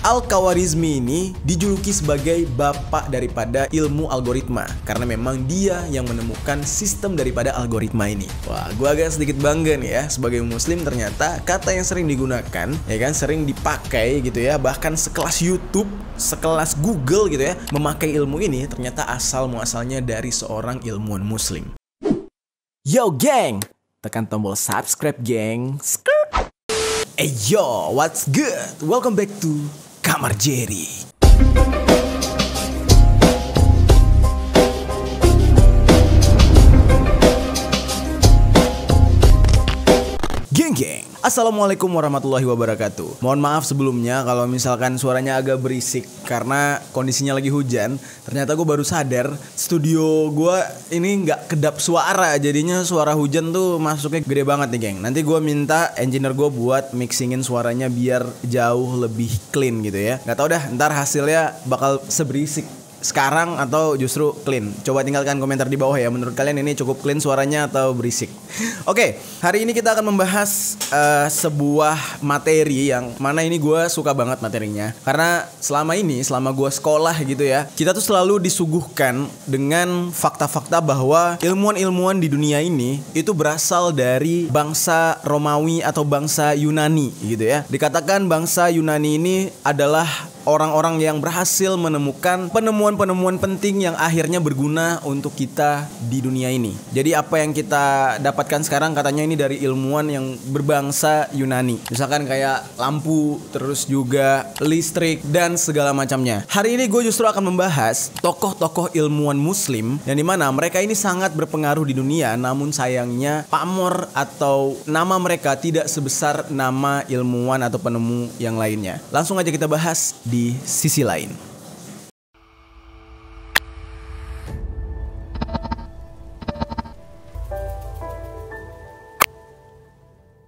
Al-Khwarizmi ini dijuluki sebagai bapak daripada ilmu algoritma karena memang dia yang menemukan sistem daripada algoritma ini. Wah, gue agak sedikit bangga nih ya sebagai muslim, ternyata kata yang sering digunakan ya kan, sering dipakai gitu ya, bahkan sekelas YouTube, sekelas Google gitu ya, memakai ilmu ini ternyata asal muasalnya dari seorang ilmuwan muslim. Yo geng, tekan tombol subscribe geng. Hey yo, what's good? Welcome back to Kamar Jerry. Geng-geng, assalamualaikum warahmatullahi wabarakatuh. Mohon maaf sebelumnya kalau misalkan suaranya agak berisik karena kondisinya lagi hujan. Ternyata gue baru sadar studio gue ini nggak kedap suara, jadinya suara hujan tuh masuknya gede banget nih geng. Nanti gue minta engineer gue buat mixingin suaranya biar jauh lebih clean gitu ya. Nggak tahu dah ntar hasilnya bakal seberisik sekarang atau justru clean. Coba tinggalkan komentar di bawah ya, menurut kalian ini cukup clean suaranya atau berisik. Oke, hari ini kita akan membahas sebuah materi yang mana ini gue suka banget materinya. Karena selama gue sekolah gitu ya, kita tuh selalu disuguhkan dengan fakta-fakta bahwa ilmuwan-ilmuwan di dunia ini itu berasal dari bangsa Romawi atau bangsa Yunani gitu ya. Dikatakan bangsa Yunani ini adalah orang-orang yang berhasil menemukan penemuan-penemuan penting yang akhirnya berguna untuk kita di dunia ini. Jadi apa yang kita dapatkan sekarang katanya ini dari ilmuwan yang berbangsa Yunani. Misalkan kayak lampu, terus juga listrik dan segala macamnya. Hari ini gue justru akan membahas tokoh-tokoh ilmuwan muslim yang dimana mereka ini sangat berpengaruh di dunia, namun sayangnya pamor atau nama mereka tidak sebesar nama ilmuwan atau penemu yang lainnya. Langsung aja kita bahas di sisi lain.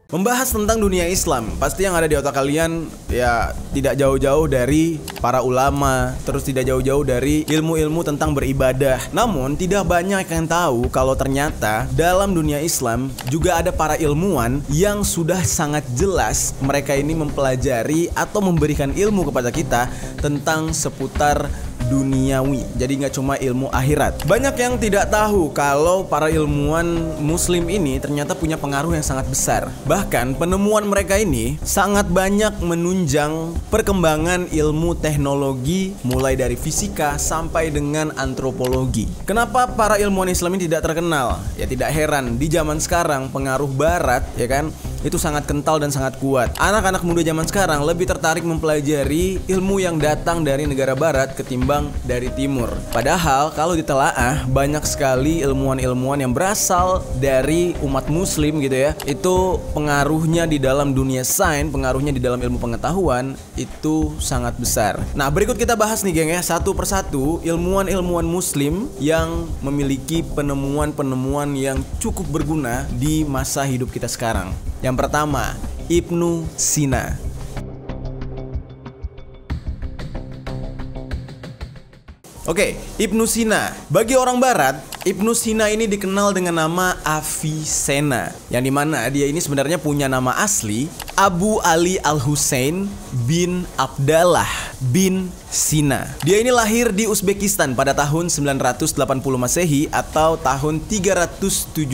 Membahas tentang dunia Islam, pasti yang ada di otak kalian ya tidak jauh-jauh dari para ulama, terus tidak jauh-jauh dari ilmu-ilmu tentang beribadah. Namun tidak banyak yang tahu kalau ternyata dalam dunia Islam juga ada para ilmuwan yang sudah sangat jelas mereka ini mempelajari atau memberikan ilmu kepada kita tentang seputar duniawi. Jadi nggak cuma ilmu akhirat. Banyak yang tidak tahu kalau para ilmuwan muslim ini ternyata punya pengaruh yang sangat besar. Bahkan penemuan mereka ini sangat banyak menunjang perkembangan ilmu teknologi mulai dari fisika sampai dengan antropologi. Kenapa para ilmuwan Islam ini tidak terkenal? Ya tidak heran, di zaman sekarang pengaruh barat ya kan itu sangat kental dan sangat kuat. Anak-anak muda zaman sekarang lebih tertarik mempelajari ilmu yang datang dari negara barat ketimbang dari timur. Padahal kalau ditelaah banyak sekali ilmuwan-ilmuwan yang berasal dari umat muslim gitu ya. Itu pengaruhnya di dalam dunia sains, pengaruhnya di dalam ilmu pengetahuan itu sangat besar. Nah, berikut kita bahas nih geng ya, satu persatu ilmuwan-ilmuwan muslim yang memiliki penemuan-penemuan yang cukup berguna di masa hidup kita sekarang. Yang pertama, Ibnu Sina. Oke, Ibnu Sina. Bagi orang barat, Ibnu Sina ini dikenal dengan nama Avicenna, yang dimana dia ini sebenarnya punya nama asli Abu Ali Al-Husain bin Abdallah bin Sina. Dia ini lahir di Uzbekistan pada tahun 980 Masehi atau tahun 370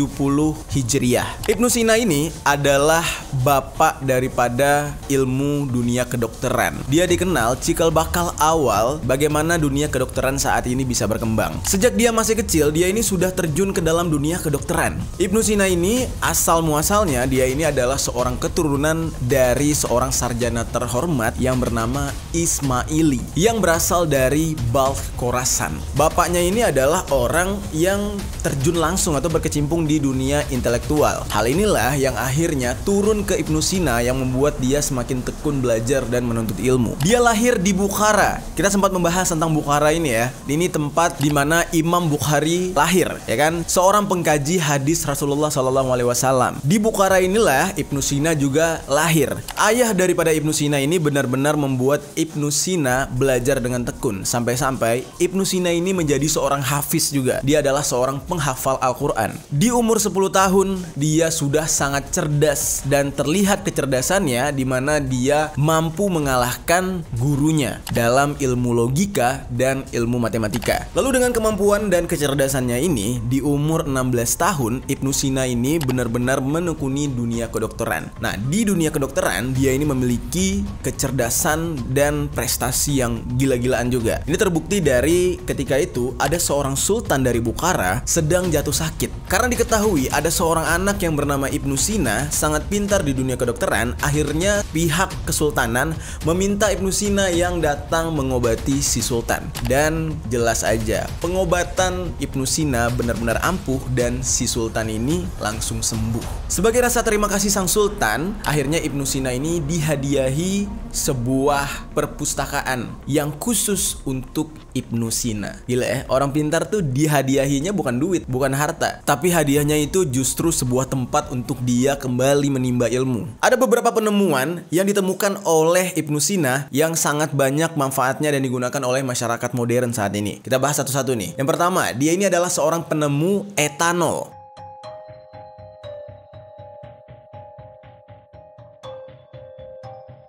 Hijriah. Ibnu Sina ini adalah bapak daripada ilmu dunia kedokteran. Dia dikenal cikal bakal awal bagaimana dunia kedokteran saat ini bisa berkembang. Sejak dia masih kecil, dia ini sudah terjun ke dalam dunia kedokteran. Ibnu Sina ini asal muasalnya dia ini adalah seorang keturunan dari seorang sarjana terhormat yang bernama Ismaili yang berasal dari Balkh Khorasan. Bapaknya ini adalah orang yang terjun langsung atau berkecimpung di dunia intelektual. Hal inilah yang akhirnya turun ke Ibnu Sina yang membuat dia semakin tekun belajar dan menuntut ilmu. Dia lahir di Bukhara. Kita sempat membahas tentang Bukhara ini ya. Ini tempat di mana Imam Bukhari lahir, ya kan? Seorang pengkaji hadis Rasulullah SAW. Di Bukhara inilah Ibnu Sina juga lahir. Ayah daripada Ibnu Sina ini benar-benar membuat Ibnu Sina belajar dengan tekun. Sampai-sampai Ibnu Sina ini menjadi seorang hafiz juga. Dia adalah seorang penghafal Al-Quran. Di umur 10 tahun, dia sudah sangat cerdas. Dan terlihat kecerdasannya di mana dia mampu mengalahkan gurunya dalam ilmu logika dan ilmu matematika. Lalu dengan kemampuan dan kecerdasannya ini, di umur 16 tahun, Ibnu Sina ini benar-benar menekuni dunia kedokteran. Nah, di dunia kedokteran, dia ini memiliki kecerdasan dan prestasi yang gila-gilaan juga. Ini terbukti dari ketika itu ada seorang sultan dari Bukhara sedang jatuh sakit. Karena diketahui ada seorang anak yang bernama Ibnu Sina sangat pintar di dunia kedokteran, akhirnya pihak kesultanan meminta Ibnu Sina yang datang mengobati si sultan. Dan jelas aja, pengobatan Ibnu Sina benar-benar ampuh dan si sultan ini langsung sembuh. Sebagai rasa terima kasih sang sultan, akhirnya Ibnu Sina ini dihadiahi sebuah perpustakaan yang khusus untuk Ibnu Sina. Gila ya, orang pintar tuh dihadiahinya bukan duit, bukan harta, tapi hadiahnya itu justru sebuah tempat untuk dia kembali menimba ilmu. Ada beberapa penemuan yang ditemukan oleh Ibnu Sina yang sangat banyak manfaatnya dan digunakan oleh masyarakat modern saat ini. Kita bahas satu-satu nih. Yang pertama, dia ini adalah seorang penemu etanol.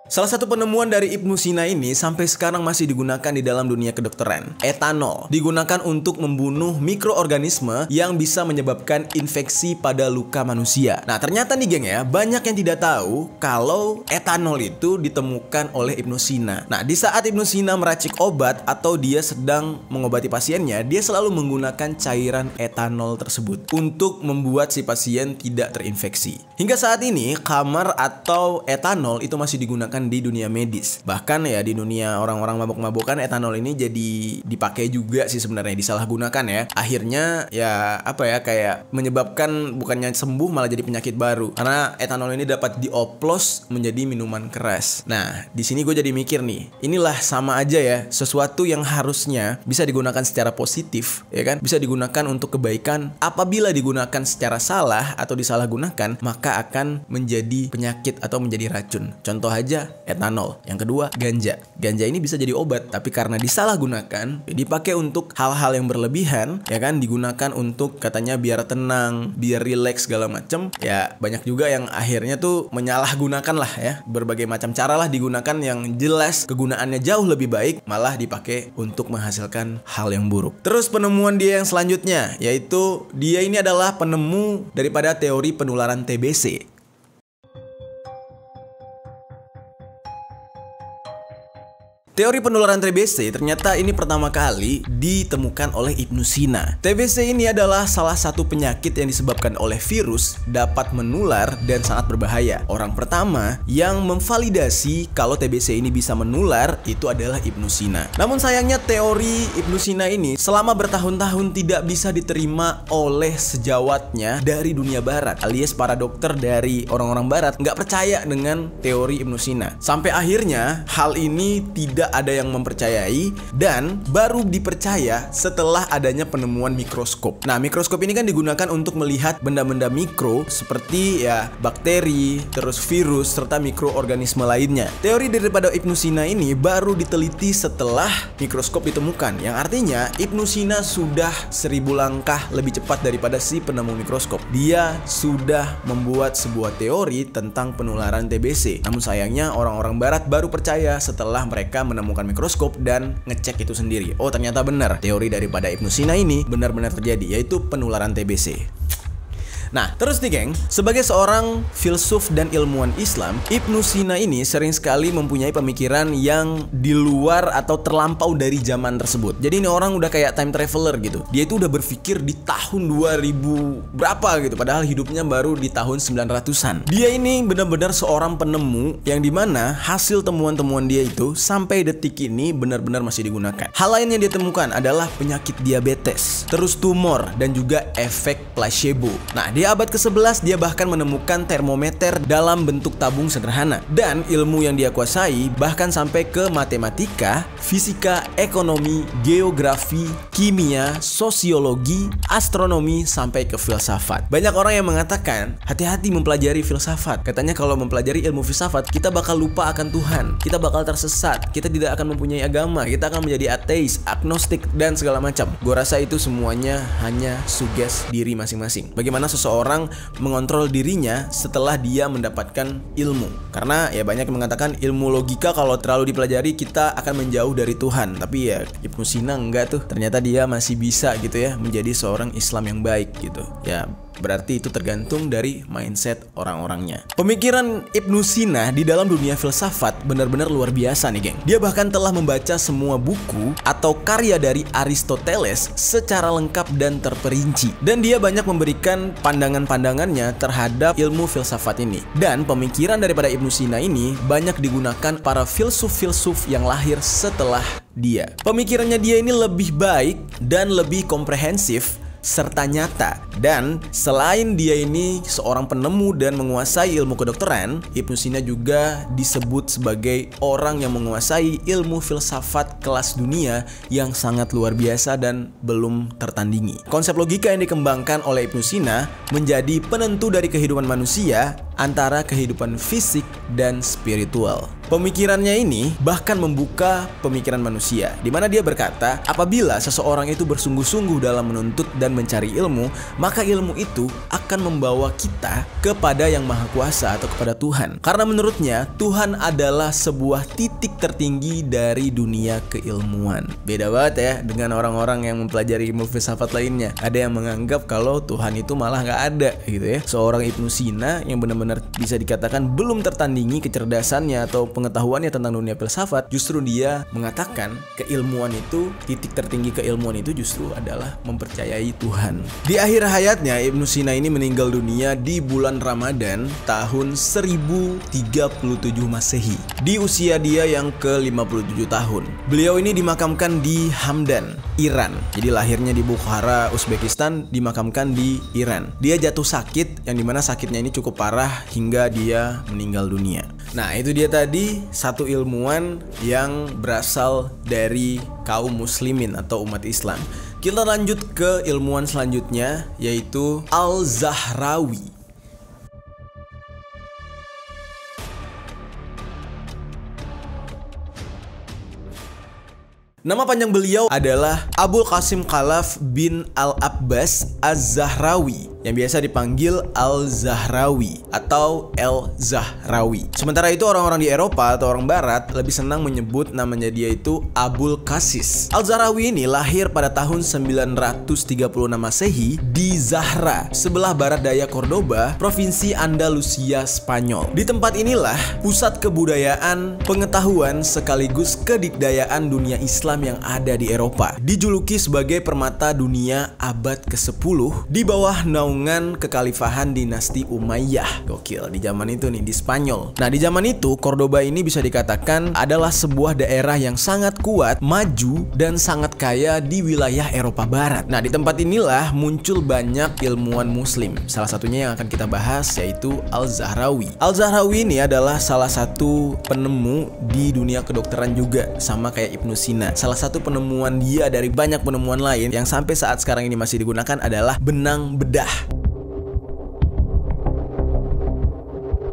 Salah satu penemuan dari Ibnu Sina ini sampai sekarang masih digunakan di dalam dunia kedokteran. Etanol digunakan untuk membunuh mikroorganisme yang bisa menyebabkan infeksi pada luka manusia. Nah, ternyata nih geng ya, banyak yang tidak tahu kalau etanol itu ditemukan oleh Ibnu Sina. Nah, di saat Ibnu Sina meracik obat atau dia sedang mengobati pasiennya, dia selalu menggunakan cairan etanol tersebut untuk membuat si pasien tidak terinfeksi. Hingga saat ini, khamar atau etanol itu masih digunakan di dunia medis. Bahkan ya di dunia orang-orang mabuk-mabukan, etanol ini jadi dipakai juga sih sebenarnya, disalahgunakan ya. Akhirnya ya apa ya, kayak menyebabkan bukannya sembuh malah jadi penyakit baru. Karena etanol ini dapat dioplos menjadi minuman keras. Nah, di sini gue jadi mikir nih, inilah sama aja ya, sesuatu yang harusnya bisa digunakan secara positif, ya kan? Bisa digunakan untuk kebaikan. Apabila digunakan secara salah atau disalahgunakan, maka akan menjadi penyakit atau menjadi racun. Contoh aja etanol. Yang kedua, ganja. Ganja ini bisa jadi obat, tapi karena disalahgunakan, dipakai untuk hal-hal yang berlebihan, ya kan, digunakan untuk katanya biar tenang, biar rileks segala macem. Ya banyak juga yang akhirnya tuh menyalahgunakan lah ya. Berbagai macam cara lah digunakan yang jelas kegunaannya jauh lebih baik, malah dipakai untuk menghasilkan hal yang buruk. Terus penemuan dia yang selanjutnya, yaitu dia ini adalah penemu daripada teori penularan TBC. Teori penularan TBC ternyata ini pertama kali ditemukan oleh Ibnu Sina. TBC ini adalah salah satu penyakit yang disebabkan oleh virus, dapat menular dan sangat berbahaya. Orang pertama yang memvalidasi kalau TBC ini bisa menular itu adalah Ibnu Sina. Namun sayangnya teori Ibnu Sina ini selama bertahun-tahun tidak bisa diterima oleh sejawatnya dari dunia barat, alias para dokter dari orang-orang barat nggak percaya dengan teori Ibnu Sina. Sampai akhirnya hal ini tidak ada yang mempercayai dan baru dipercaya setelah adanya penemuan mikroskop. Nah, mikroskop ini kan digunakan untuk melihat benda-benda mikro seperti ya bakteri, terus virus, serta mikroorganisme lainnya. Teori daripada Ibnu Sina ini baru diteliti setelah mikroskop ditemukan, yang artinya Ibnu Sina sudah 1000 langkah lebih cepat daripada si penemu mikroskop. Dia sudah membuat sebuah teori tentang penularan TBC. Namun sayangnya orang-orang barat baru percaya setelah mereka menemukan mikroskop dan ngecek itu sendiri. Oh, ternyata benar, teori daripada Ibnu Sina ini benar-benar terjadi, yaitu penularan TBC. Nah, terus nih geng, sebagai seorang filsuf dan ilmuwan Islam, Ibnu Sina ini sering sekali mempunyai pemikiran yang di luar atau terlampau dari zaman tersebut. Jadi ini orang udah kayak time traveler gitu. Dia itu udah berpikir di tahun 2000 berapa gitu, padahal hidupnya baru di tahun 900-an. Dia ini benar-benar seorang penemu yang dimana hasil temuan-temuan dia itu sampai detik ini benar-benar masih digunakan. Hal lain yang dia temukan adalah penyakit diabetes, terus tumor, dan juga efek placebo. Nah, di abad ke-11 dia bahkan menemukan termometer dalam bentuk tabung sederhana. Dan ilmu yang dia kuasai bahkan sampai ke matematika, fisika, ekonomi, geografi, kimia, sosiologi, astronomi, sampai ke filsafat. Banyak orang yang mengatakan, hati-hati mempelajari filsafat. Katanya kalau mempelajari ilmu filsafat, kita bakal lupa akan Tuhan, kita bakal tersesat, kita tidak akan mempunyai agama, kita akan menjadi ateis, agnostik, dan segala macam. Gue rasa itu semuanya hanya suges diri masing-masing. Bagaimana seseorang mengontrol dirinya setelah dia mendapatkan ilmu. Karena ya banyak yang mengatakan ilmu logika kalau terlalu dipelajari kita akan menjauh dari Tuhan. Tapi ya Ibnu Sina enggak tuh. Ternyata dia masih bisa gitu ya menjadi seorang Islam yang baik gitu. Ya berarti itu tergantung dari mindset orang-orangnya. Pemikiran Ibnu Sina di dalam dunia filsafat benar-benar luar biasa nih geng. Dia bahkan telah membaca semua buku atau karya dari Aristoteles secara lengkap dan terperinci. Dan dia banyak memberikan pandangan-pandangannya terhadap ilmu filsafat ini. Dan pemikiran daripada Ibnu Sina ini banyak digunakan para filsuf-filsuf yang lahir setelah dia. Pemikirannya dia ini lebih baik dan lebih komprehensif serta nyata. Dan selain dia ini seorang penemu dan menguasai ilmu kedokteran, Ibnu Sina juga disebut sebagai orang yang menguasai ilmu filsafat kelas dunia yang sangat luar biasa dan belum tertandingi. Konsep logika yang dikembangkan oleh Ibnu Sina menjadi penentu dari kehidupan manusia antara kehidupan fisik dan spiritual. Pemikirannya ini bahkan membuka pemikiran manusia, di mana dia berkata, apabila seseorang itu bersungguh-sungguh dalam menuntut dan mencari ilmu, maka ilmu itu akan membawa kita kepada Yang Maha Kuasa atau kepada Tuhan. Karena menurutnya, Tuhan adalah sebuah titik tertinggi dari dunia keilmuan. Beda banget ya dengan orang-orang yang mempelajari ilmu filsafat lainnya. Ada yang menganggap kalau Tuhan itu malah nggak ada gitu ya. Seorang Ibnu Sina yang benar-benar bisa dikatakan belum tertandingi kecerdasannya atau pengetahuannya tentang dunia filsafat, justru dia mengatakan keilmuan itu, titik tertinggi keilmuan itu justru adalah mempercayai Tuhan. Di akhir hayatnya, Ibnu Sina ini meninggal dunia di bulan Ramadan tahun 1037 Masehi di usia dia yang ke-57 tahun. Beliau ini dimakamkan di Hamdan, Iran. Jadi lahirnya di Bukhara, Uzbekistan, dimakamkan di Iran. Dia jatuh sakit yang dimana sakitnya ini cukup parah hingga dia meninggal dunia. Nah, itu dia tadi satu ilmuwan yang berasal dari kaum muslimin atau umat Islam. Kita lanjut ke ilmuwan selanjutnya, yaitu Al-Zahrawi. Nama panjang beliau adalah Abul Qasim Khalaf bin Al-Abbas Az-Zahrawi, yang biasa dipanggil Al-Zahrawi atau El-Zahrawi. Sementara itu orang-orang di Eropa atau orang Barat lebih senang menyebut namanya dia itu Abul Qasis. Al-Zahrawi ini lahir pada tahun 936 Masehi di Zahra, sebelah barat daya Cordoba, provinsi Andalusia, Spanyol. Di tempat inilah pusat kebudayaan, pengetahuan sekaligus kedikdayaan dunia Islam yang ada di Eropa. Dijuluki sebagai permata dunia abad ke-10 di bawah naungan kekhalifahan dinasti Umayyah. Gokil di zaman itu nih, di Spanyol. Nah, di zaman itu Cordoba ini bisa dikatakan adalah sebuah daerah yang sangat kuat, maju, dan sangat kaya di wilayah Eropa Barat. Nah, di tempat inilah muncul banyak ilmuwan muslim. Salah satunya yang akan kita bahas yaitu Al-Zahrawi. Al-Zahrawi ini adalah salah satu penemu di dunia kedokteran juga, sama kayak Ibnu Sina. Salah satu penemuan dia dari banyak penemuan lain yang sampai saat sekarang ini masih digunakan adalah benang bedah.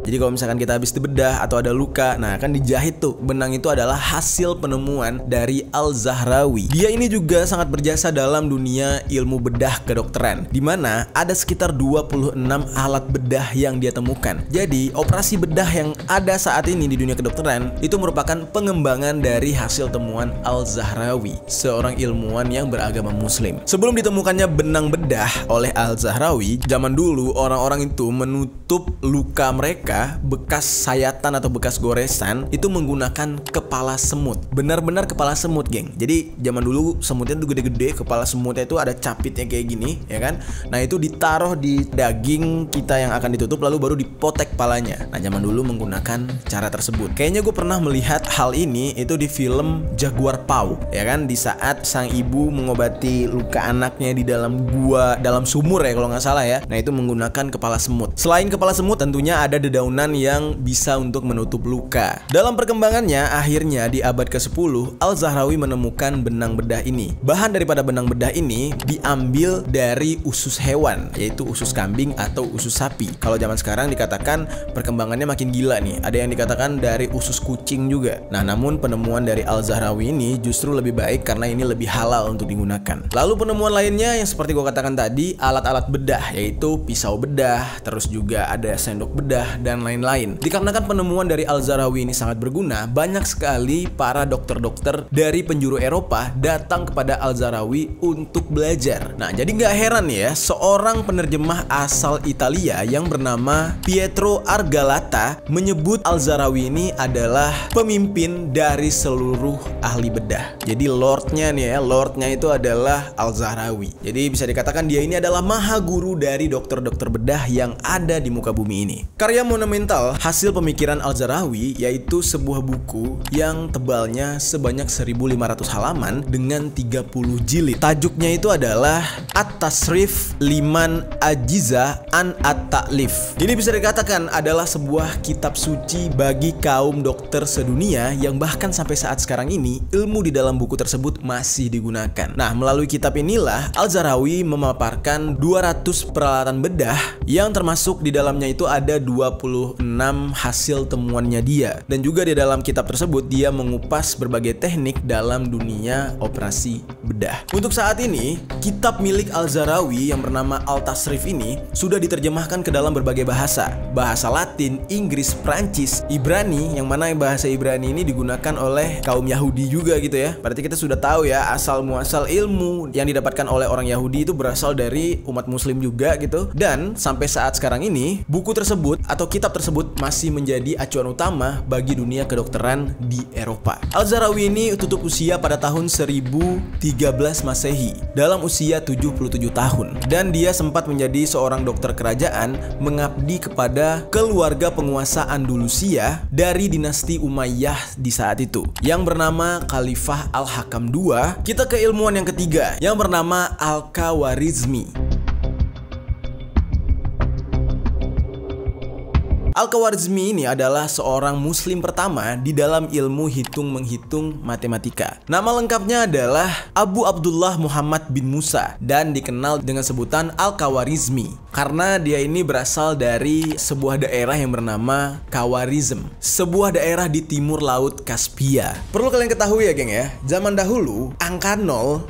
Jadi kalau misalkan kita habis dibedah atau ada luka, nah kan dijahit tuh. Benang itu adalah hasil penemuan dari Al-Zahrawi. Dia ini juga sangat berjasa dalam dunia ilmu bedah kedokteran, di mana ada sekitar 26 alat bedah yang dia temukan. Jadi operasi bedah yang ada saat ini di dunia kedokteran itu merupakan pengembangan dari hasil temuan Al-Zahrawi, seorang ilmuwan yang beragama muslim. Sebelum ditemukannya benang bedah oleh Al-Zahrawi, zaman dulu orang-orang itu menutup luka mereka luka bekas sayatan atau bekas goresan itu menggunakan kepala semut. Benar-benar kepala semut, geng. Jadi zaman dulu semutnya tuh gede-gede, kepala semutnya itu ada capitnya kayak gini, ya kan? Nah, itu ditaruh di daging kita yang akan ditutup lalu baru dipotek kepalanya. Nah, zaman dulu menggunakan cara tersebut. Kayaknya gue pernah melihat hal ini itu di film Jaguar Paw, ya kan? Di saat sang ibu mengobati luka anaknya di dalam gua, dalam sumur ya kalau nggak salah ya. Nah, itu menggunakan kepala semut. Selain kepala semut tentunya ada dedaunan yang bisa untuk menutup luka. Dalam perkembangannya, akhirnya di abad ke-10 Al-Zahrawi menemukan benang bedah ini. Bahan daripada benang bedah ini diambil dari usus hewan, yaitu usus kambing atau usus sapi. Kalau zaman sekarang dikatakan perkembangannya makin gila nih. Ada yang dikatakan dari usus kucing juga. Nah, namun penemuan dari Al-Zahrawi ini justru lebih baik karena ini lebih halal untuk digunakan. Lalu penemuan lainnya yang seperti gue katakan tadi, alat-alat bedah, yaitu pisau bedah, terus juga ada sendok bedah dan lain-lain. Dikarenakan penemuan dari Al-Zahrawi ini sangat berguna, banyak sekali para dokter-dokter dari penjuru Eropa datang kepada Al-Zahrawi untuk belajar. Nah, jadi nggak heran ya, seorang penerjemah asal Italia yang bernama Pietro Argalata menyebut Al-Zahrawi ini adalah pemimpin dari seluruh ahli bedah. Jadi lordnya nih ya, lordnya itu adalah Al-Zahrawi. Jadi bisa dikatakan dia ini adalah maha guru dari dokter-dokter bedah yang ada di muka bumi ini. Karya monumental hasil pemikiran Al-Zahrawi yaitu sebuah buku yang tebalnya sebanyak 1500 halaman dengan 30 jilid. Tajuknya itu adalah At-Tasrif Liman Ajiza an At-Ta'lif. Ini bisa dikatakan adalah sebuah kitab suci bagi kaum dokter sedunia yang bahkan sampai saat sekarang ini ilmu di dalam buku tersebut masih digunakan. Nah, melalui kitab inilah Al-Zahrawi memaparkan 200 peralatan bedah yang termasuk di dalamnya itu ada 26 hasil temuannya dia. Dan juga di dalam kitab tersebut dia mengupas berbagai teknik dalam dunia operasi bedah. Untuk saat ini, kitab milik Al-Zahrawi yang bernama Al-Tasrif ini sudah diterjemahkan ke dalam berbagai bahasa. Bahasa Latin, Inggris, Prancis, Ibrani, yang mana bahasa Ibrani ini digunakan oleh kaum Yahudi juga gitu ya. Berarti kita sudah tahu ya asal muasal ilmu yang didapatkan oleh orang Yahudi itu berasal dari umat Muslim juga gitu. Dan sampai saat sekarang ini buku tersebut atau kitab tersebut masih menjadi acuan utama bagi dunia kedokteran di Eropa. Al-Zahrawi ini tutup usia pada tahun 1013 Masehi dalam usia 77 tahun. Dan dia sempat menjadi seorang dokter kerajaan mengabdi kepada keluarga penguasa Andalusia dari dinasti Umayyah di saat itu yang bernama Khalifah Al-Hakam II. Kita ke ilmuwan yang ketiga yang bernama Al-Khawarizmi. Al-Khawarizmi ini adalah seorang muslim pertama di dalam ilmu hitung-menghitung matematika. Nama lengkapnya adalah Abu Abdullah Muhammad bin Musa dan dikenal dengan sebutan Al-Khawarizmi karena dia ini berasal dari sebuah daerah yang bernama Khawarizm, sebuah daerah di timur laut Kaspia. Perlu kalian ketahui ya geng ya, zaman dahulu angka 0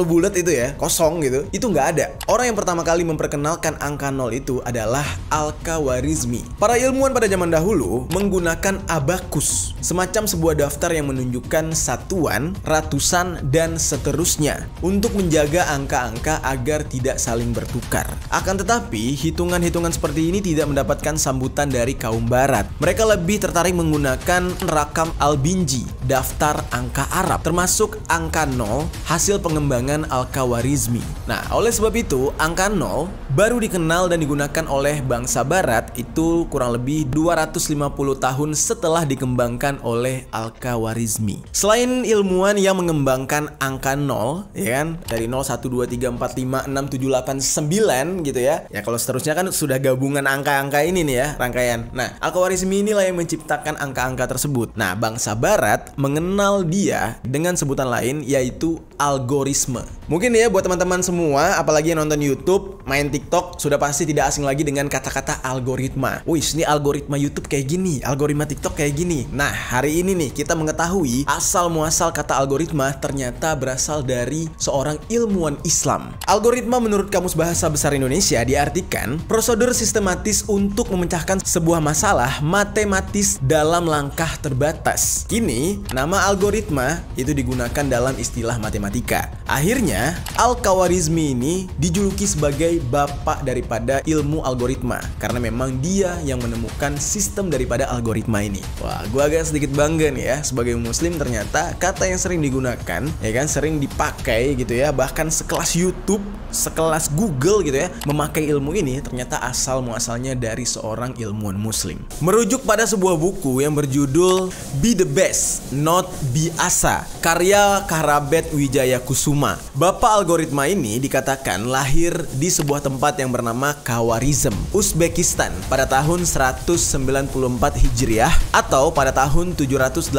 bulat itu ya, kosong gitu, itu nggak ada. Orang yang pertama kali memperkenalkan angka 0 itu adalah Al-Khawarizmi. Para ilmuwan pada zaman dahulu menggunakan abakus, semacam sebuah daftar yang menunjukkan satuan, ratusan, dan seterusnya untuk menjaga angka-angka agar tidak saling bertukar. Akan tetapi, hitungan-hitungan seperti ini tidak mendapatkan sambutan dari kaum barat. Mereka lebih tertarik menggunakan rakam al-Binji, daftar angka Arab, termasuk angka 0 hasil pengembangan Al-Khawarizmi. Nah, oleh sebab itu, angka 0 baru dikenal dan digunakan oleh bangsa barat itu kurang lebih 250 tahun setelah dikembangkan oleh Al-Khawarizmi. Selain ilmuwan yang mengembangkan angka 0, ya kan, dari 0, 1, 2, 3, 4, 5, 6, 7, 8, 9 gitu ya. Ya kalau seterusnya kan sudah gabungan angka-angka ini nih ya, rangkaian. Nah, Al-Khawarizmi inilah yang menciptakan angka-angka tersebut. Nah, bangsa barat mengenal dia dengan sebutan lain yaitu algorisme. Mungkin ya buat teman-teman semua, apalagi yang nonton YouTube, main TikTok, sudah pasti tidak asing lagi dengan kata-kata algoritma. Wih, ini algoritma YouTube kayak gini, algoritma TikTok kayak gini. Nah, hari ini nih kita mengetahui asal muasal kata algoritma ternyata berasal dari seorang ilmuwan Islam. Algoritma menurut Kamus Bahasa Besar Indonesia diartikan prosedur sistematis untuk memecahkan sebuah masalah matematis dalam langkah terbatas. Kini, nama algoritma itu digunakan dalam istilah matematika. Akhirnya, Al-Khawarizmi ini dijuluki sebagai bapak daripada ilmu algoritma karena memang dia yang menemukan sistem daripada algoritma ini. Wah, gue agak sedikit bangga nih ya sebagai muslim, ternyata kata yang sering digunakan, ya kan, sering dipakai gitu ya, bahkan sekelas YouTube, sekelas Google gitu ya, memakai ilmu ini ternyata asal muasalnya dari seorang ilmuwan muslim. Merujuk pada sebuah buku yang berjudul Be the Best, Not Biasa, karya Karabet Wijaya Kusuma. Bapak algoritma ini dikatakan lahir di sebuah tempat yang bernama Khawarizm, Uzbekistan pada tahun 194 Hijriah atau pada tahun 780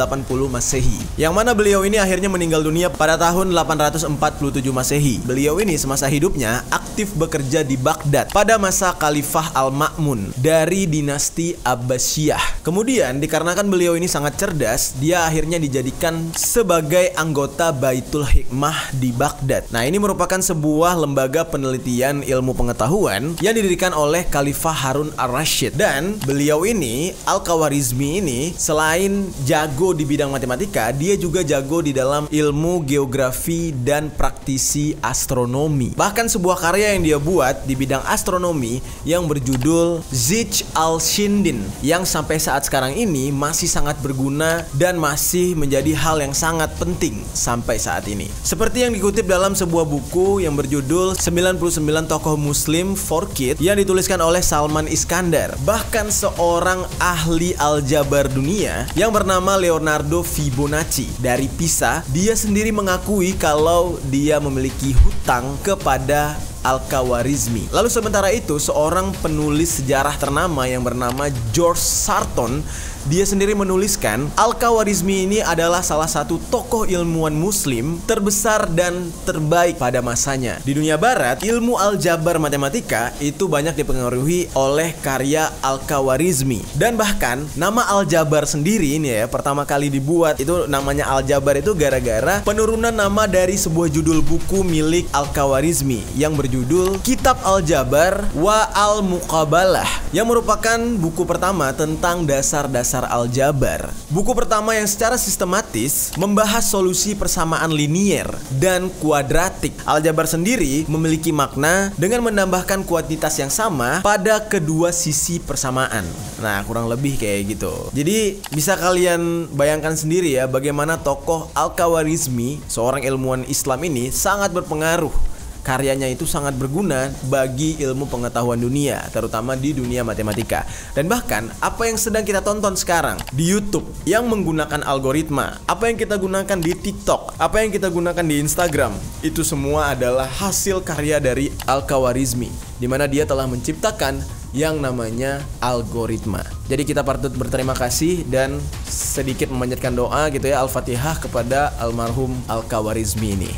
Masehi. Yang mana beliau ini akhirnya meninggal dunia pada tahun 847 Masehi. Beliau ini semasa hidupnya aktif bekerja di Baghdad pada masa Khalifah Al-Ma'mun dari dinasti Abbasiyah. Kemudian dikarenakan beliau ini sangat cerdas, dia akhirnya dijadikan sebagai anggota Baitul Hikmah di Baghdad. Nah, ini merupakan sebuah lembaga penelitian ilmu pengetahuan yang didirikan oleh Khalifah Harun Ar-Rasyid. Dan beliau ini, Al-Khawarizmi ini, selain jago di bidang matematika, dia juga jago di dalam ilmu geografi dan praktisi astronomi. Bahkan sebuah karya yang dia buat di bidang astronomi yang berjudul Zich al-Shindin, yang sampai saat sekarang ini masih sangat berguna dan masih menjadi hal yang sangat penting sampai saat ini. Seperti yang dikutip dalam sebuah buku yang berjudul 99 Tokoh Muslim for Kids yang dituliskan oleh Salman Iskandar. Bahkan seorang ahli aljabar dunia yang bernama Leonardo Fibonacci dari Pisa, dia sendiri mengakui kalau dia memiliki hutang kepada Al-Khawarizmi. Lalu sementara itu, seorang penulis sejarah ternama yang bernama George Sarton, dia sendiri menuliskan Al-Khawarizmi ini adalah salah satu tokoh ilmuwan muslim terbesar dan terbaik pada masanya. Di dunia barat, ilmu aljabar matematika itu banyak dipengaruhi oleh karya Al-Khawarizmi. Dan bahkan nama aljabar sendiri ini ya, pertama kali dibuat itu namanya aljabar itu gara-gara penurunan nama dari sebuah judul buku milik Al-Khawarizmi yang berjudul Kitab Al-Jabar wa Al-Muqabalah, yang merupakan buku pertama tentang dasar-dasar aljabar. Buku pertama yang secara sistematis membahas solusi persamaan linier dan kuadratik. Aljabar sendiri memiliki makna dengan menambahkan kuantitas yang sama pada kedua sisi persamaan. Nah, kurang lebih kayak gitu. Jadi bisa kalian bayangkan sendiri ya bagaimana tokoh Al-Khawarizmi, seorang ilmuwan Islam ini sangat berpengaruh. Karyanya itu sangat berguna bagi ilmu pengetahuan dunia, terutama di dunia matematika. Dan bahkan apa yang sedang kita tonton sekarang di YouTube yang menggunakan algoritma, apa yang kita gunakan di TikTok, apa yang kita gunakan di Instagram, itu semua adalah hasil karya dari Al-Khawarizmi, di mana dia telah menciptakan yang namanya algoritma. Jadi kita patut berterima kasih dan sedikit memanjatkan doa gitu ya, Al-Fatihah kepada almarhum Al-Khawarizmi ini.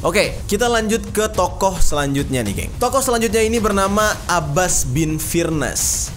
Oke, kita lanjut ke tokoh selanjutnya nih, geng. Tokoh selanjutnya ini bernama Abbas bin Firnas.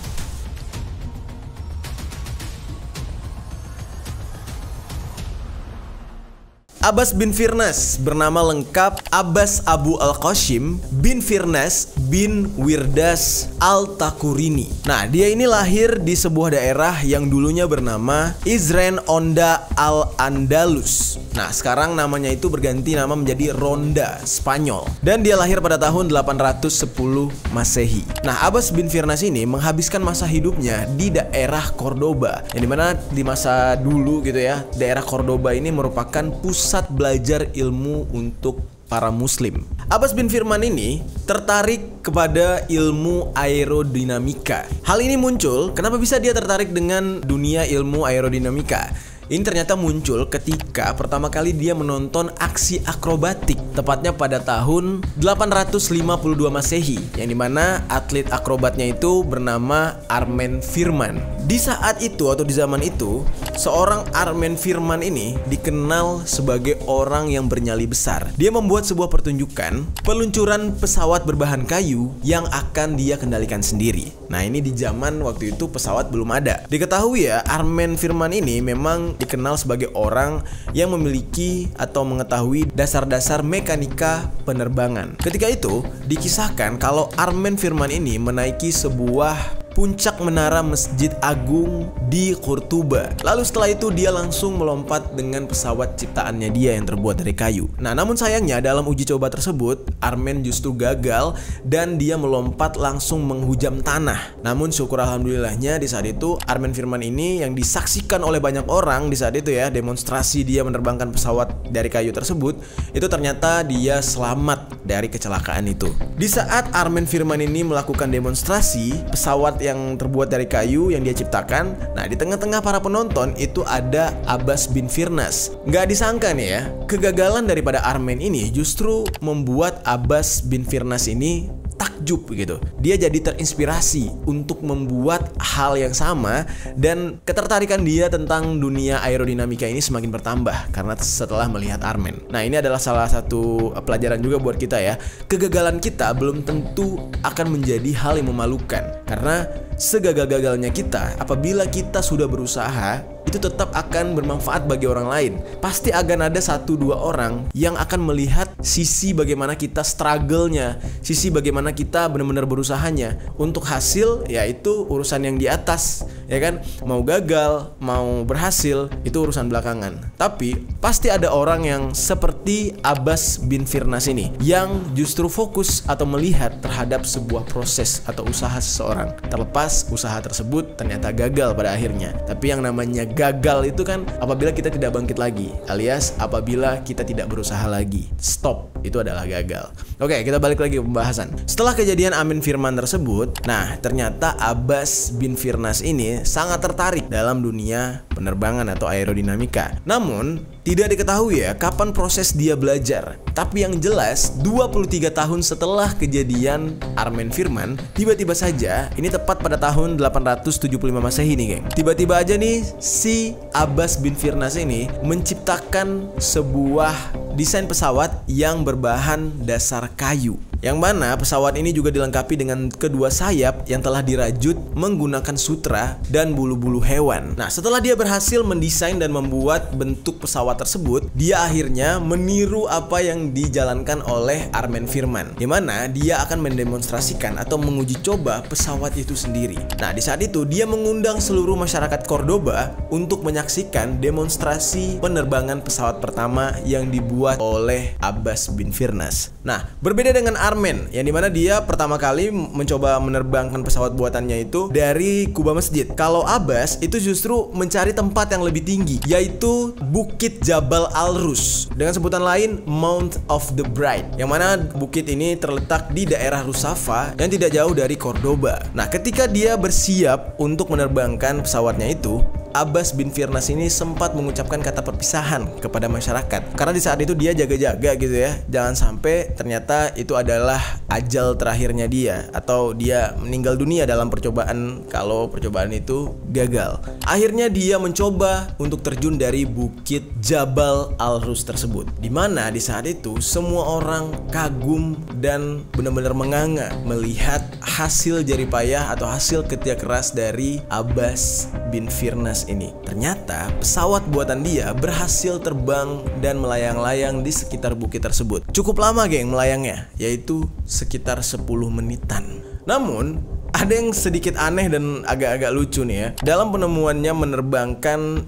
Abbas bin Firnas bernama lengkap Abbas Abu Al-Qasim bin Firnas bin Wirdas Al-Takurini. Nah, dia ini lahir di sebuah daerah yang dulunya bernama Izren Onda Al-Andalus. Nah, sekarang namanya itu berganti nama menjadi Ronda, Spanyol. Dan dia lahir pada tahun 810 Masehi. Nah, Abbas bin Firnas ini menghabiskan masa hidupnya di daerah Cordoba, yang dimana di masa dulu gitu ya, daerah Cordoba ini merupakan pusat belajar ilmu untuk para muslim. Abbas bin Firman ini tertarik kepada ilmu aerodinamika. Hal ini muncul, kenapa bisa dia tertarik dengan dunia ilmu aerodinamika? Ini ternyata muncul ketika pertama kali dia menonton aksi akrobatik, tepatnya pada tahun 852 Masehi, yang dimana atlet akrobatnya itu bernama Armen Firman. Di saat itu atau di zaman itu, seorang Armen Firman ini dikenal sebagai orang yang bernyali besar. Dia membuat sebuah pertunjukan peluncuran pesawat berbahan kayu yang akan dia kendalikan sendiri. Nah, ini di zaman waktu itu pesawat belum ada. Diketahui ya, Armen Firman ini memang dikenal sebagai orang yang memiliki atau mengetahui dasar-dasar mekanika penerbangan. Ketika itu dikisahkan kalau Armen Firman ini menaiki sebuah puncak menara Masjid Agung di Cordoba. Lalu setelah itu dia langsung melompat dengan pesawat ciptaannya dia yang terbuat dari kayu. Nah, namun sayangnya dalam uji coba tersebut Armen justru gagal dan dia melompat langsung menghujam tanah. Namun syukur alhamdulillahnya di saat itu Armen Firman ini yang disaksikan oleh banyak orang di saat itu ya, demonstrasi dia menerbangkan pesawat dari kayu tersebut, itu ternyata dia selamat dari kecelakaan itu. Di saat Armen Firman ini melakukan demonstrasi pesawat yang terbuat dari kayu yang dia ciptakan, nah di tengah-tengah para penonton itu ada Abbas bin Firnas. Nggak disangka nih ya, kegagalan daripada Armen ini justru membuat Abbas bin Firnas ini takjub gitu. Dia jadi terinspirasi untuk membuat hal yang sama dan ketertarikan dia tentang dunia aerodinamika ini semakin bertambah karena setelah melihat Armen. Nah, ini adalah salah satu pelajaran juga buat kita ya. Kegagalan kita belum tentu akan menjadi hal yang memalukan karena segagal-gagalnya kita, apabila kita sudah berusaha, itu tetap akan bermanfaat bagi orang lain. Pasti akan ada 1-2 orang yang akan melihat sisi bagaimana kita struggle-nya, sisi bagaimana kita benar-benar berusahanya. Untuk hasil, yaitu urusan yang di atas, ya kan? Mau gagal, mau berhasil, itu urusan belakangan. Tapi pasti ada orang yang seperti Abbas bin Firnas ini, yang justru fokus atau melihat terhadap sebuah proses atau usaha seseorang. Terlepas usaha tersebut ternyata gagal pada akhirnya. Tapi yang namanya gagal itu kan apabila kita tidak bangkit lagi, alias apabila kita tidak berusaha lagi. Stop, itu adalah gagal. Oke, kita balik lagi ke pembahasan. Setelah kejadian Armen Firman tersebut, nah ternyata Abbas bin Firnas ini sangat tertarik dalam dunia penerbangan atau aerodinamika. Namun tidak diketahui ya kapan proses dia belajar. Tapi yang jelas 23 tahun setelah kejadian Armen Firman, tiba-tiba saja, ini tepat pada tahun 875 Masehi nih geng, tiba-tiba aja nih si Abbas bin Firnas ini menciptakan sebuah desain pesawat yang berbahan dasar kayu, yang mana pesawat ini juga dilengkapi dengan kedua sayap yang telah dirajut menggunakan sutra dan bulu-bulu hewan. Nah, setelah dia berhasil mendesain dan membuat bentuk pesawat tersebut, dia akhirnya meniru apa yang dijalankan oleh Armen Firman, di mana dia akan mendemonstrasikan atau menguji coba pesawat itu sendiri. Nah, di saat itu dia mengundang seluruh masyarakat Cordoba untuk menyaksikan demonstrasi penerbangan pesawat pertama yang dibuat oleh Abbas bin Firnas. Nah, berbeda dengan Armen, yang dimana dia pertama kali mencoba menerbangkan pesawat buatannya itu dari kubah masjid. Kalau Abbas itu justru mencari tempat yang lebih tinggi, yaitu Bukit Jabal Al-Rus, dengan sebutan lain Mount of the Bride, yang mana bukit ini terletak di daerah Rusafa yang tidak jauh dari Cordoba. Nah, ketika dia bersiap untuk menerbangkan pesawatnya itu, Abbas bin Firnas ini sempat mengucapkan kata perpisahan kepada masyarakat, karena di saat itu dia jaga-jaga gitu ya, jangan sampai ternyata itu adalah ajal terakhirnya dia, atau dia meninggal dunia dalam percobaan kalau percobaan itu gagal. Akhirnya dia mencoba untuk terjun dari Bukit Jabal Al-Rus tersebut, dimana di saat itu semua orang kagum dan benar-benar menganga melihat hasil jeripayah atau hasil kerja keras dari Abbas bin Firnas ini. Ternyata pesawat buatan dia berhasil terbang dan melayang-layang di sekitar bukit tersebut. Cukup lama geng melayangnya, yaitu sekitar 10 menitan. Namun ada yang sedikit aneh dan agak-agak lucu nih ya. Dalam penemuannya menerbangkan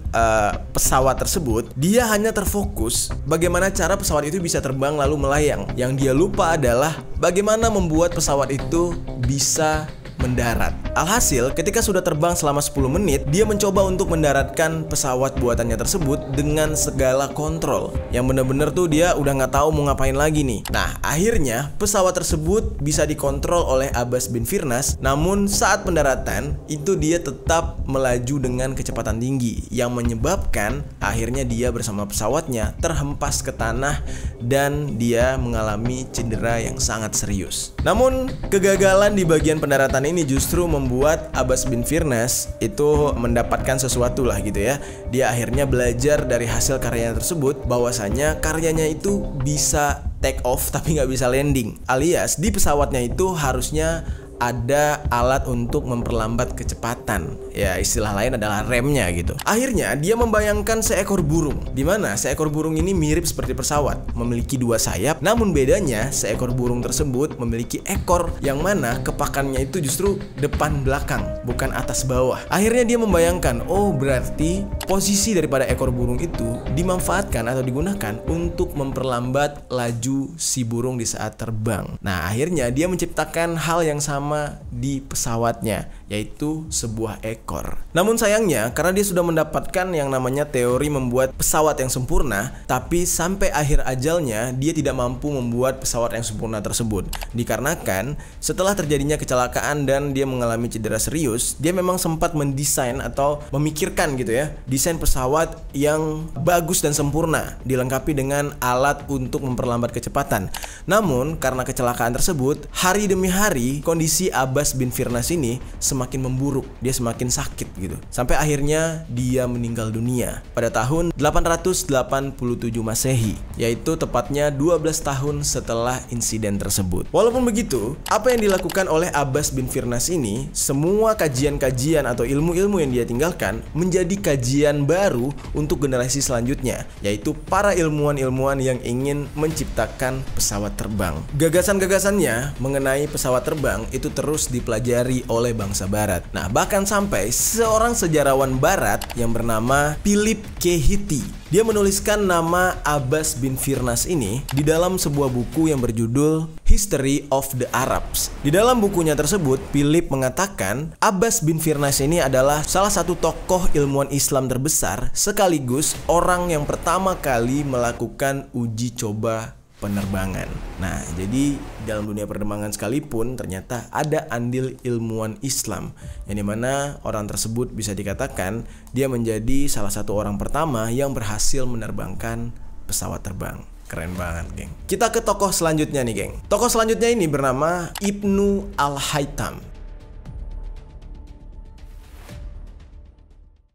pesawat tersebut, dia hanya terfokus bagaimana cara pesawat itu bisa terbang lalu melayang. Yang dia lupa adalah bagaimana membuat pesawat itu bisa mendarat. Alhasil, ketika sudah terbang selama 10 menit, dia mencoba untuk mendaratkan pesawat buatannya tersebut dengan segala kontrol, yang bener-bener tuh dia udah nggak tahu mau ngapain lagi nih. Nah, akhirnya pesawat tersebut bisa dikontrol oleh Abbas bin Firnas. Namun saat pendaratan itu dia tetap melaju dengan kecepatan tinggi, yang menyebabkan akhirnya dia bersama pesawatnya terhempas ke tanah dan dia mengalami cedera yang sangat serius. Namun kegagalan di bagian pendaratan ini justru membuat Abbas bin Firnas itu mendapatkan sesuatu lah gitu ya. Dia akhirnya belajar dari hasil karyanya tersebut, bahwasanya karyanya itu bisa take off tapi nggak bisa landing, alias di pesawatnya itu harusnya ada alat untuk memperlambat kecepatan. Ya, istilah lain adalah remnya gitu. Akhirnya dia membayangkan seekor burung, di mana seekor burung ini mirip seperti pesawat, memiliki dua sayap. Namun bedanya seekor burung tersebut memiliki ekor yang mana kepakannya itu justru depan belakang, bukan atas bawah. Akhirnya dia membayangkan, oh berarti posisi daripada ekor burung itu dimanfaatkan atau digunakan untuk memperlambat laju si burung di saat terbang. Nah, akhirnya dia menciptakan hal yang sama di pesawatnya, yaitu sebuah ekor. Namun sayangnya, karena dia sudah mendapatkan yang namanya teori membuat pesawat yang sempurna, tapi sampai akhir ajalnya dia tidak mampu membuat pesawat yang sempurna tersebut. Dikarenakan setelah terjadinya kecelakaan dan dia mengalami cedera serius, dia memang sempat mendesain atau memikirkan gitu ya, desain pesawat yang bagus dan sempurna, dilengkapi dengan alat untuk memperlambat kecepatan. Namun karena kecelakaan tersebut, hari demi hari kondisi Abbas bin Firnas ini semakin memburuk, dia semakin sakit gitu. Sampai akhirnya dia meninggal dunia pada tahun 887 Masehi, yaitu tepatnya 12 tahun setelah insiden tersebut. Walaupun begitu, apa yang dilakukan oleh Abbas bin Firnas ini, semua kajian-kajian atau ilmu-ilmu yang dia tinggalkan menjadi kajian baru untuk generasi selanjutnya, yaitu para ilmuwan-ilmuwan yang ingin menciptakan pesawat terbang. Gagasan-gagasannya mengenai pesawat terbang itu terus dipelajari oleh bangsa barat. Nah, bahkan sampai seorang sejarawan barat yang bernama Philip K. Hitti, dia menuliskan nama Abbas bin Firnas ini di dalam sebuah buku yang berjudul History of the Arabs. Di dalam bukunya tersebut, Philip mengatakan Abbas bin Firnas ini adalah salah satu tokoh ilmuwan Islam terbesar sekaligus orang yang pertama kali melakukan uji coba penerbangan. Nah, jadi dalam dunia penerbangan sekalipun ternyata ada andil ilmuwan Islam, yang dimana orang tersebut bisa dikatakan dia menjadi salah satu orang pertama yang berhasil menerbangkan pesawat terbang. Keren banget, geng. Kita ke tokoh selanjutnya nih, geng. Tokoh selanjutnya ini bernama Ibnu Al-Haytham.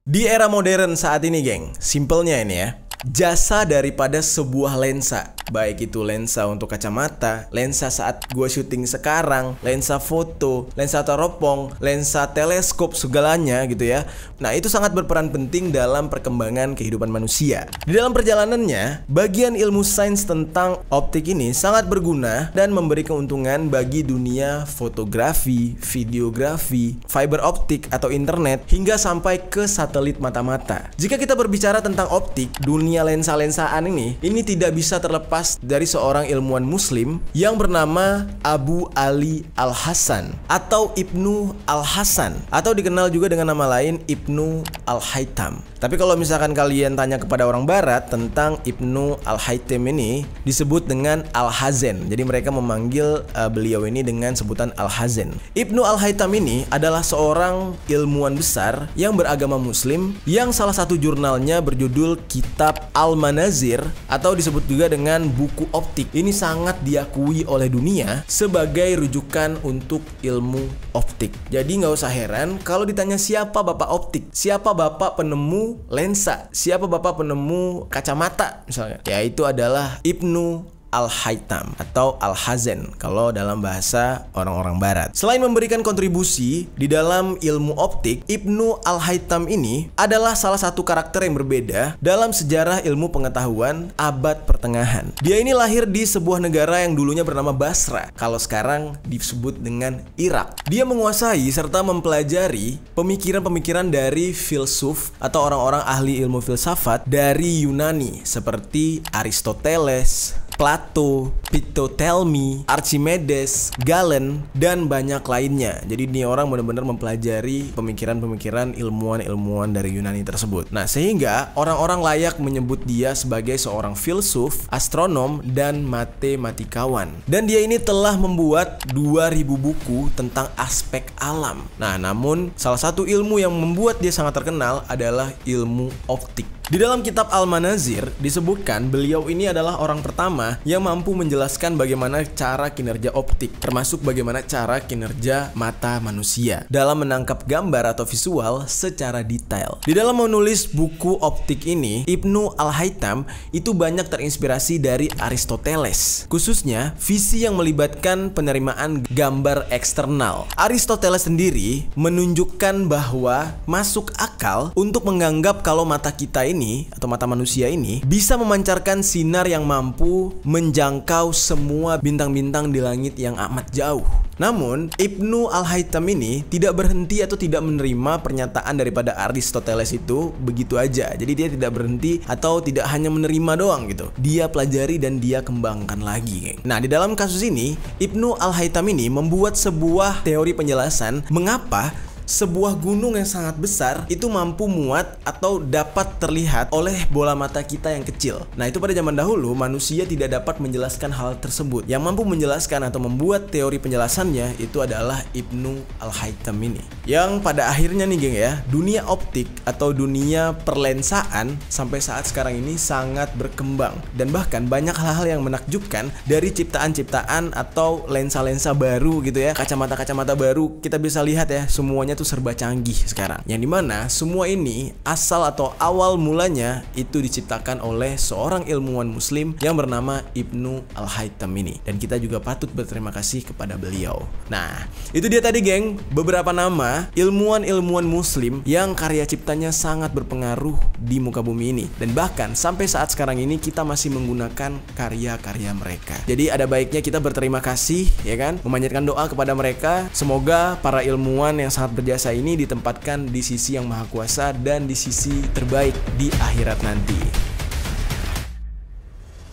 Di era modern saat ini, geng, simpelnya ini ya, jasa daripada sebuah lensa, baik itu lensa untuk kacamata, lensa saat gue syuting sekarang, lensa foto, lensa teropong, lensa teleskop, segalanya gitu ya. Nah, itu sangat berperan penting dalam perkembangan kehidupan manusia. Di dalam perjalanannya, bagian ilmu sains tentang optik ini sangat berguna dan memberi keuntungan bagi dunia fotografi, videografi, fiber optik atau internet, hingga sampai ke satelit mata-mata. Jika kita berbicara tentang optik, dunia lensa-lensaan ini tidak bisa terlepas dari seorang ilmuwan muslim yang bernama Abu Ali Al-Hasan atau Ibnu Al-Hasan, atau dikenal juga dengan nama lain Ibnu Al-Haytham. Tapi kalau misalkan kalian tanya kepada orang barat tentang Ibnu Al-Haytham ini, disebut dengan Al-Hazen. Jadi mereka memanggil beliau ini dengan sebutan Al-Hazen. Ibnu Al-Haytham ini adalah seorang ilmuwan besar yang beragama muslim, yang salah satu jurnalnya berjudul Kitab Al-Manazir, atau disebut juga dengan buku optik. Ini sangat diakui oleh dunia sebagai rujukan untuk ilmu optik. Jadi nggak usah heran kalau ditanya siapa bapak optik, siapa bapak penemu lensa, siapa bapak penemu kacamata misalnya, yaitu adalah Ibnu Al-Haytham atau Al-Hazen kalau dalam bahasa orang-orang barat. Selain memberikan kontribusi di dalam ilmu optik, Ibnu Al-Haytham ini adalah salah satu karakter yang berbeda dalam sejarah ilmu pengetahuan abad pertengahan. Dia ini lahir di sebuah negara yang dulunya bernama Basra, kalau sekarang disebut dengan Irak. Dia menguasai serta mempelajari pemikiran-pemikiran dari filsuf atau orang-orang ahli ilmu filsafat dari Yunani seperti Aristoteles, Plato, Ptolemy, Archimedes, Galen, dan banyak lainnya. Jadi ini orang benar-benar mempelajari pemikiran-pemikiran ilmuwan-ilmuwan dari Yunani tersebut. Nah, sehingga orang-orang layak menyebut dia sebagai seorang filsuf, astronom, dan matematikawan. Dan dia ini telah membuat 2000 buku tentang aspek alam. Nah, namun salah satu ilmu yang membuat dia sangat terkenal adalah ilmu optik. Di dalam kitab Al-Manazir disebutkan beliau ini adalah orang pertama yang mampu menjelaskan bagaimana cara kinerja optik, termasuk bagaimana cara kinerja mata manusia dalam menangkap gambar atau visual secara detail. Di dalam menulis buku optik ini, Ibnu Al-Haytham itu banyak terinspirasi dari Aristoteles, khususnya visi yang melibatkan penerimaan gambar eksternal. Aristoteles sendiri menunjukkan bahwa masuk akal untuk menganggap kalau mata kita ini atau mata manusia ini bisa memancarkan sinar yang mampu menjangkau semua bintang-bintang di langit yang amat jauh. Namun, Ibnu Al-Haytham ini tidak berhenti atau tidak menerima pernyataan daripada Aristoteles itu begitu aja. Jadi dia tidak berhenti atau tidak hanya menerima doang gitu. Dia pelajari dan dia kembangkan lagi, geng. Nah, di dalam kasus ini, Ibnu Al-Haytham ini membuat sebuah teori penjelasan mengapa sebuah gunung yang sangat besar itu mampu muat atau dapat terlihat oleh bola mata kita yang kecil. Nah, itu pada zaman dahulu manusia tidak dapat menjelaskan hal tersebut. Yang mampu menjelaskan atau membuat teori penjelasannya itu adalah Ibnu Al-Haytham ini. Yang pada akhirnya nih geng ya, dunia optik atau dunia perlensaan sampai saat sekarang ini sangat berkembang. Dan bahkan banyak hal-hal yang menakjubkan dari ciptaan-ciptaan atau lensa-lensa baru gitu ya. Kacamata-kacamata baru kita bisa lihat ya, semuanya tuh serba canggih sekarang. Yang dimana semua ini asal atau awal mulanya itu diciptakan oleh seorang ilmuwan muslim yang bernama Ibnu Al-Haytham ini. Dan kita juga patut berterima kasih kepada beliau. Nah, itu dia tadi geng, beberapa nama ilmuwan-ilmuwan muslim yang karya ciptanya sangat berpengaruh di muka bumi ini. Dan bahkan sampai saat sekarang ini kita masih menggunakan karya-karya mereka. Jadi ada baiknya kita berterima kasih ya kan, memanjatkan doa kepada mereka. Semoga para ilmuwan yang sangat berjasa ini ditempatkan di sisi yang maha kuasa dan di sisi terbaik di akhirat nanti.